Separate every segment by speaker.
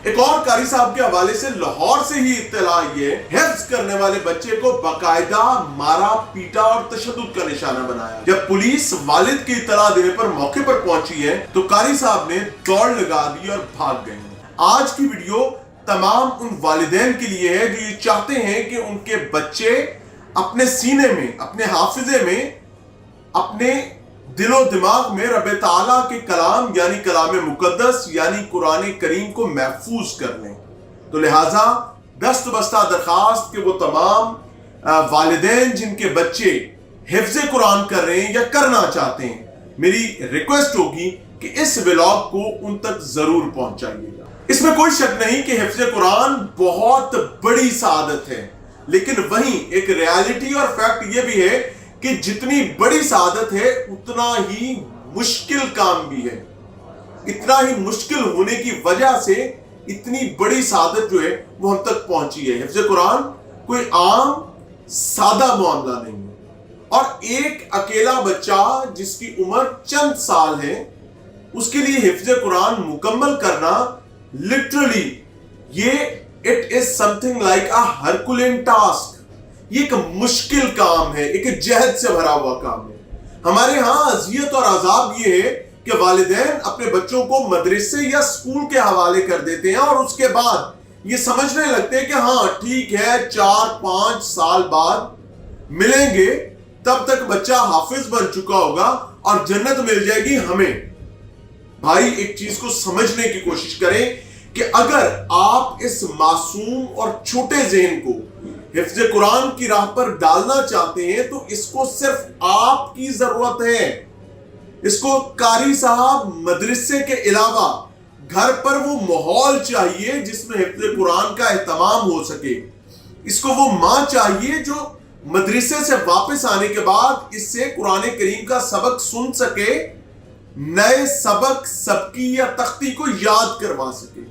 Speaker 1: ایک اور قاری صاحب کے حوالے سے لاہور سے ہی اطلاع آئی ہے، حفظ کرنے والے بچے کو باقاعدہ مارا پیٹا اور تشدد کا نشانہ بنایا۔ جب پولیس والد کی اطلاع دینے پر موقع پر پہنچی ہے تو قاری صاحب نے دوڑ لگا دی اور بھاگ گئے۔ آج کی ویڈیو تمام ان والدین کے لیے ہے جو یہ چاہتے ہیں کہ ان کے بچے اپنے سینے میں، اپنے حافظے میں، اپنے دل و دماغ میں رب تعالیٰ کے کلام یعنی کلام مقدس یعنی قرآن کریم کو محفوظ کر لیں۔ تو لہٰذا دست بستہ درخواست کہ وہ تمام والدین جن کے بچے حفظ قرآن کر رہے ہیں یا کرنا چاہتے ہیں، میری ریکویسٹ ہوگی کہ اس ولاگ کو ان تک ضرور پہنچائیے گا۔ اس میں کوئی شک نہیں کہ حفظ قرآن بہت بڑی سعادت ہے، لیکن وہیں ایک ریالٹی اور فیکٹ یہ بھی ہے کہ جتنی بڑی سعادت ہے اتنا ہی مشکل کام بھی ہے۔ اتنا ہی مشکل ہونے کی وجہ سے اتنی بڑی سعادت جو ہے وہ ہم تک پہنچی ہے۔ حفظ قرآن کوئی عام سادہ معاملہ نہیں ہے، اور ایک اکیلا بچہ جس کی عمر چند سال ہے اس کے لیے حفظ قرآن مکمل کرنا لٹرلی یہ it is something like a herculean task. یہ ایک مشکل کام ہے، ایک جہد سے بھرا ہوا کام ہے۔ ہمارے ہاں اذیت اور عذاب یہ ہے کہ والدین اپنے بچوں کو مدرسے یا اسکول کے حوالے کر دیتے ہیں اور اس کے بعد یہ سمجھنے لگتے ہیں کہ ہاں ٹھیک ہے 4-5 سال بعد ملیں گے، تب تک بچہ حافظ بن چکا ہوگا اور جنت مل جائے گی ہمیں۔ بھائی ایک چیز کو سمجھنے کی کوشش کریں کہ اگر آپ اس معصوم اور چھوٹے ذہن کو حفظ قرآن کی راہ پر ڈالنا چاہتے ہیں تو اس کو صرف آپ کی ضرورت ہے۔ اس کو قاری صاحب مدرسے کے علاوہ گھر پر وہ ماحول چاہیے جس میں حفظ قرآن کا اہتمام ہو سکے۔ اس کو وہ ماں چاہیے جو مدرسے سے واپس آنے کے بعد اس سے قرآن کریم کا سبق سن سکے، نئے سبقی یا تختی کو یاد کروا سکے۔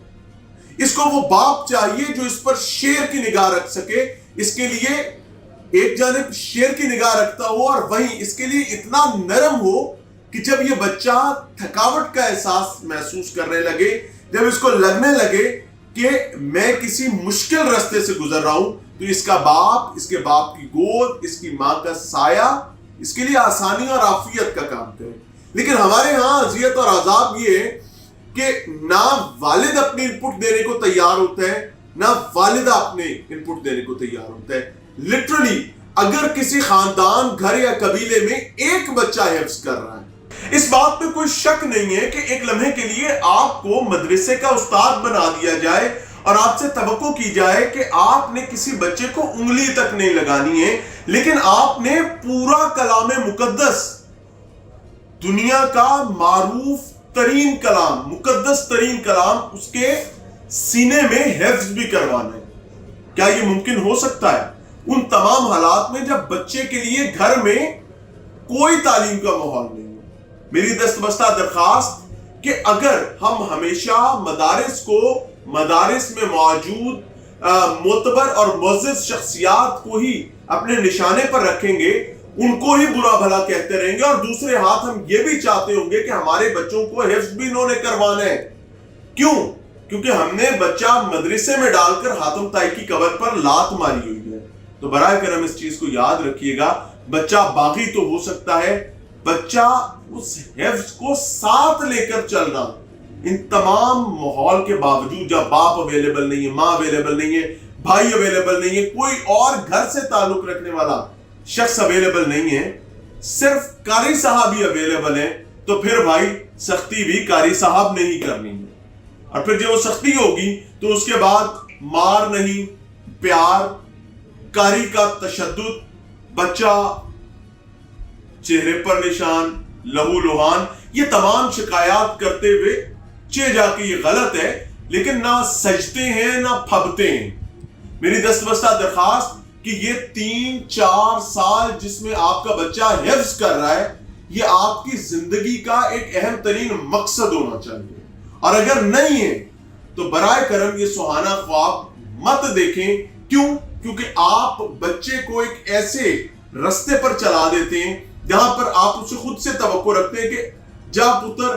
Speaker 1: اس کو وہ باپ چاہیے جو اس پر شیر کی نگاہ رکھ سکے، اس کے لیے ایک جانب شیر کی نگاہ رکھتا ہو اور وہیں اس کے لیے اتنا نرم ہو کہ جب یہ بچہ تھکاوٹ کا احساس محسوس کرنے لگے، جب اس کو لگنے لگے کہ میں کسی مشکل راستے سے گزر رہا ہوں، تو اس کا باپ، اس کے باپ کی گود، اس کی ماں کا سایہ اس کے لیے آسانی اور عافیت کا کام کرے۔ لیکن ہمارے ہاں اذیت اور عذاب یہ ہے کہ نہ والد اپنی ان پٹ دینے کو تیار ہوتا ہے، نہ والدہ اپنے ان پٹ دینے کو تیار ہوتا ہے۔ لٹرلی اگر کسی خاندان، گھر یا قبیلے میں ایک بچہ حفظ کر رہا ہے، اس بات میں کوئی شک نہیں ہے کہ ایک لمحے کے لیے آپ کو مدرسے کا استاد بنا دیا جائے اور آپ سے توقع کی جائے کہ آپ نے کسی بچے کو انگلی تک نہیں لگانی ہے، لیکن آپ نے پورا کلام مقدس، دنیا کا معروف ترین کلام، مقدس ترین کلام، اس کے سینے میں حفظ بھی کروانا ہے۔ کیا یہ ممکن ہو سکتا ہے ان تمام حالات میں جب بچے کے لیے گھر میں کوئی تعلیم کا ماحول نہیں ہے؟ میری دست بستہ درخواست کہ اگر ہم ہمیشہ مدارس کو، مدارس میں موجود معتبر اور معزز شخصیات کو ہی اپنے نشانے پر رکھیں گے، ان کو ہی برا بھلا کہتے رہیں گے، اور دوسرے ہاتھ ہم یہ بھی چاہتے ہوں گے کہ ہمارے بچوں کو حفظ بھی انہوں نے کروانا ہے۔ کیوں؟ کیونکہ ہم نے بچہ مدرسے میں ڈال کر حاتم طائی کی قبر پر لات ماری ہوئی ہے۔ تو براہ کرم اس چیز کو یاد رکھیے گا، بچہ باغی تو ہو سکتا ہے، بچہ اس حفظ کو ساتھ لے کر چلنا، ان تمام ماحول کے باوجود جب باپ اویلیبل نہیں ہے، ماں اویلیبل نہیں ہے، بھائی اویلیبل نہیں ہے، کوئی اور گھر سے تعلق رکھنے والا شخص اویلیبل نہیں ہے، صرف قاری صاحب ہی اویلیبل ہیں، تو پھر بھائی سختی بھی قاری صاحب نے ہی کرنی ہے۔ اور پھر جب وہ سختی ہوگی تو اس کے بعد مار نہیں، پیار، قاری کا تشدد، بچہ چہرے پر نشان، لہو لہان، یہ تمام شکایات کرتے ہوئے چہ جا کے یہ غلط ہے، لیکن نہ سجتے ہیں نہ پھبتے ہیں۔ میری دست بستہ درخواست کہ یہ 3-4 سال جس میں آپ کا بچہ حفظ کر رہا ہے، یہ آپ کی زندگی کا ایک اہم ترین مقصد ہونا چاہیے، اور اگر نہیں ہے تو برائے کرم یہ سہانا خواب مت دیکھیں۔ کیوں؟ کیونکہ آپ بچے کو ایک ایسے رستے پر چلا دیتے ہیں جہاں پر آپ اسے خود سے توقع رکھتے ہیں کہ جا پتر